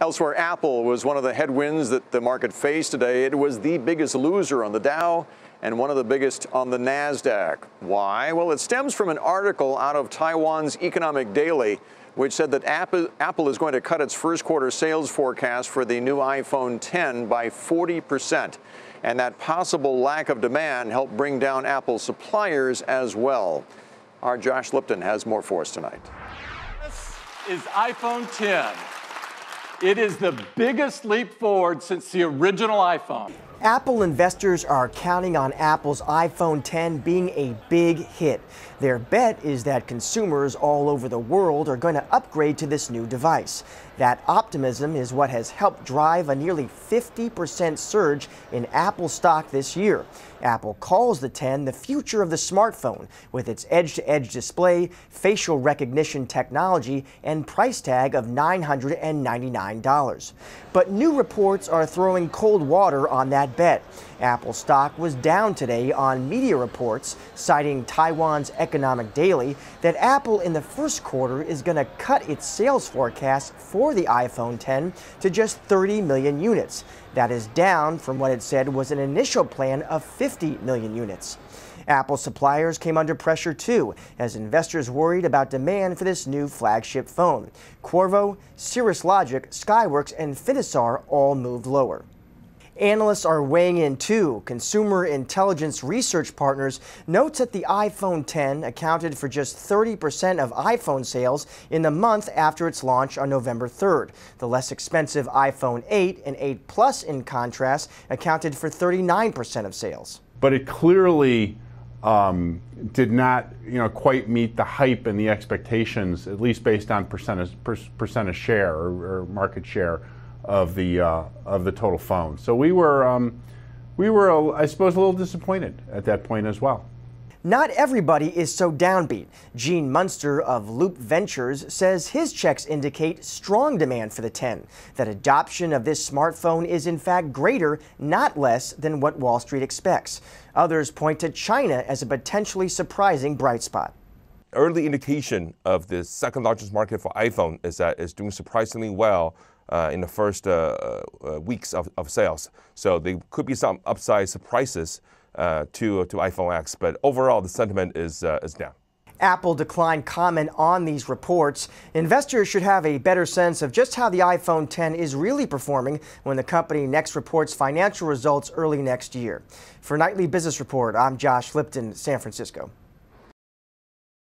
Elsewhere, Apple was one of the headwinds that the market faced today. It was the biggest loser on the Dow and one of the biggest on the NASDAQ. Why? Well, it stems from an article out of Taiwan's Economic Daily, which said that Apple is going to cut its first quarter sales forecast for the new iPhone X by 40%. And that possible lack of demand helped bring down Apple's suppliers as well. Our Josh Lipton has more for us tonight. This is iPhone X. It is the biggest leap forward since the original iPhone. Apple investors are counting on Apple's iPhone X being a big hit. Their bet is that consumers all over the world are going to upgrade to this new device. That optimism is what has helped drive a nearly 50% surge in Apple stock this year. Apple calls the X the future of the smartphone, with its edge-to-edge display, facial recognition technology, and price tag of $999. But new reports are throwing cold water on that bet. Apple stock was down today on media reports, citing Taiwan's Economic Daily, that Apple in the first quarter is going to cut its sales forecast for the iPhone X to just 30 million units. That is down from what it said was an initial plan of 50 million units. Apple suppliers came under pressure too, as investors worried about demand for this new flagship phone. Qorvo, Cirrus Logic, Skyworks, and Finisar all moved lower. Analysts are weighing in too. Consumer Intelligence Research Partners notes that the iPhone X accounted for just 30% of iPhone sales in the month after its launch on November 3rd. The less expensive iPhone 8 and 8 Plus, in contrast, accounted for 39% of sales. But it clearly did not, quite meet the hype and the expectations, at least based on percent of share or market share of the total phone. So we were, I suppose, a little disappointed at that point as well. Not everybody is so downbeat. Gene Munster of Loop Ventures says his checks indicate strong demand for the X, that adoption of this smartphone is in fact greater, not less, than what Wall Street expects. Others point to China as a potentially surprising bright spot. Early indication of the second largest market for iPhone is that it's doing surprisingly well in the first weeks of sales. So there could be some upside surprises to iPhone X, but overall the sentiment is down. Apple declined comment on these reports. Investors should have a better sense of just how the iPhone X is really performing when the company next reports financial results early next year. For Nightly Business Report, I'm Josh Lipton, San Francisco.